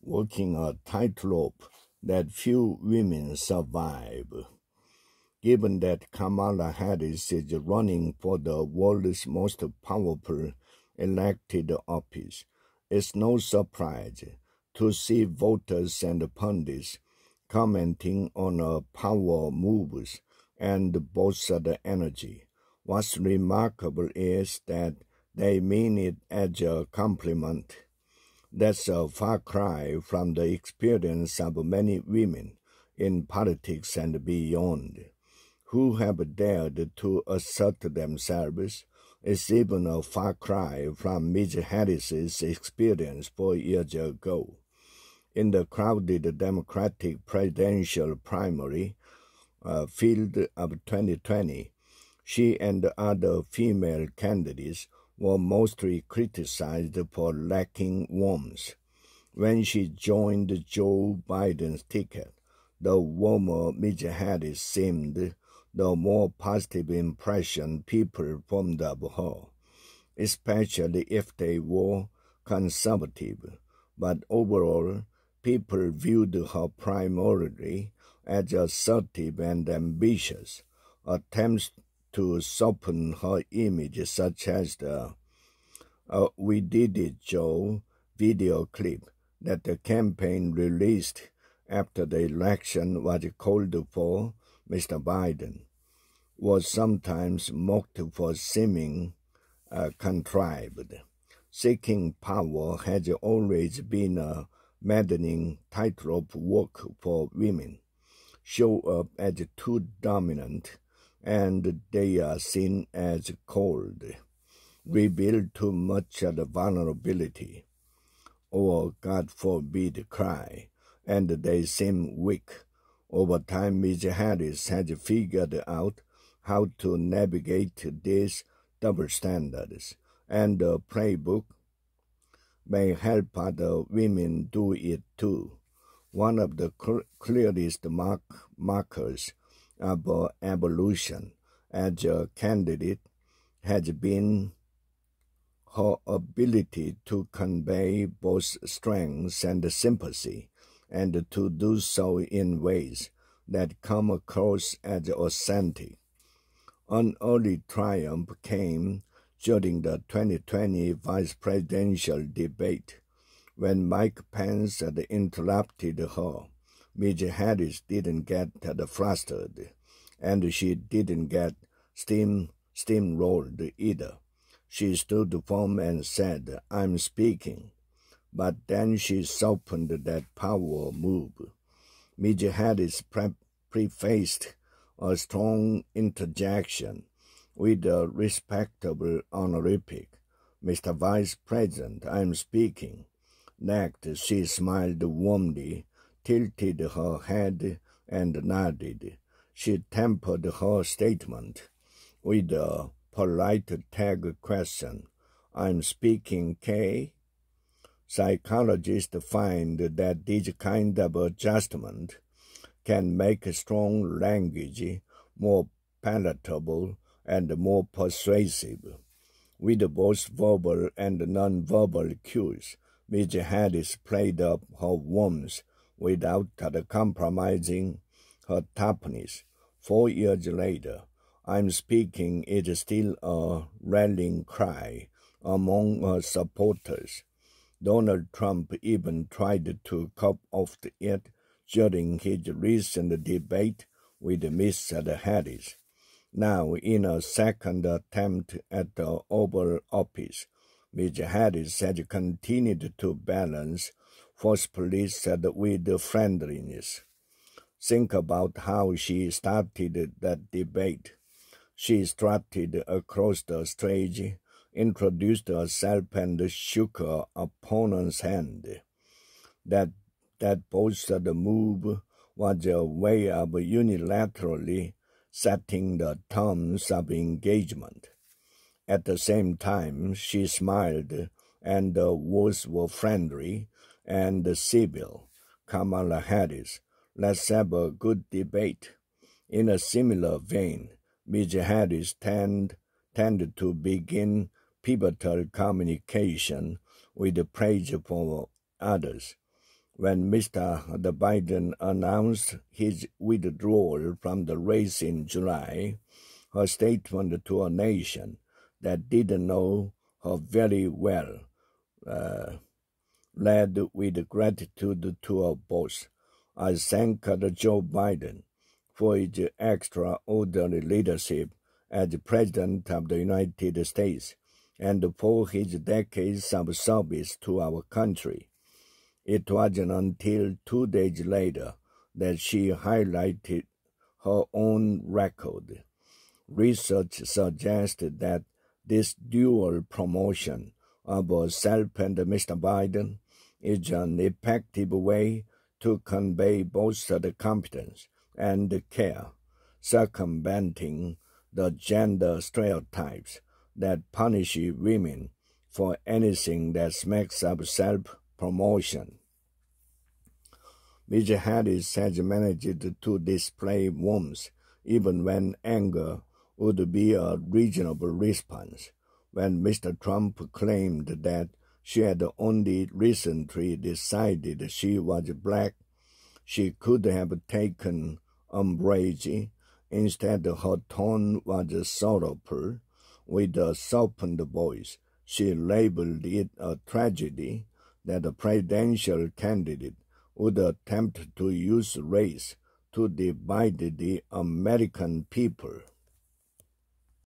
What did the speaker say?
walking a tightrope that few women survive. Given that Kamala Harris is running for the world's most powerful elected office, it's no surprise to see voters and pundits commenting on her power moves and boasted energy. What's remarkable is that they mean it as a compliment. That's a far cry from the experience of many women in politics and beyond, who have dared to assert themselves. Is even a far cry from Ms. Harris's experience 4 years ago. In the crowded Democratic presidential primary field of 2020, she and other female candidates were mostly criticized for lacking warmth. When she joined Joe Biden's ticket, the warmer Ms. Harris seemed, the more positive impression people formed of her, especially if they were conservative. But overall, people viewed her primarily as assertive and ambitious. Attempts to soften her image, such as the "We Did It, Joe" video clip that the campaign released after the election was called for Mr. Biden, was sometimes mocked for seeming contrived. Seeking power has always been a maddening tightrope walk for women. Show up as too dominant, and they are seen as cold. Reveal too much of the vulnerability, or God forbid, cry, and they seem weak. Over time, Ms. Harris has figured out how to navigate these double standards, and the playbook may help other women do it too. One of the clearest markers of evolution as a candidate has been her ability to convey both strength and sympathy, and to do so in ways that come across as authentic. An early triumph came during the 2020 vice presidential debate, when Mike Pence had interrupted her. Ms. Harris didn't get flustered, and she didn't get steamrolled either. She stood firm and said, "I'm speaking." But then she softened that power move. Ms. Harris prefaced a strong interjection with a respectable honorific. "Mr. Vice President, I'm speaking." Next, she smiled warmly, tilted her head, and nodded. She tempered her statement with a polite tag question, "I'm speaking, Kay?" Psychologists find that this kind of adjustment can make strong language more palatable and more persuasive. With both verbal and nonverbal cues, Ms. Harris played up her warmth without compromising her toughness. 4 years later, "I'm speaking" is still a rallying cry among her supporters. Donald Trump even tried to cop off it during his recent debate with Ms. Harris. Now, in a second attempt at the Oval Office, Ms. Harris has continued to balance forcefulness with friendliness. Think about how she started that debate. She strutted across the stage, introduced herself, and shook her opponent's hand. That posted move was a way of unilaterally setting the terms of engagement. At the same time, she smiled, and the words were friendly and civil. "Kamala Harris, let's have a good debate." In a similar vein, Ms. Harris tended to begin pivotal communication with praise for others. When Mr. Biden announced his withdrawal from the race in July, her statement to a nation that didn't know her very well led with gratitude to her boss. I thank Joe Biden for his extraordinary leadership as President of the United States and for his decades of service to our country. It wasn't until 2 days later that she highlighted her own record. Research suggested that this dual promotion of herself and Mr. Biden is an effective way to convey both the competence and care, circumventing the gender stereotypes that punish women for anything that smacks of self-promotion. Ms. Harris has managed to display warmth even when anger would be a reasonable response. When Mr. Trump claimed that she had only recently decided she was black, she could have taken umbrage. Instead, her tone was sorrowful. With a softened voice, she labeled it a tragedy that a presidential candidate would attempt to use race to divide the American people.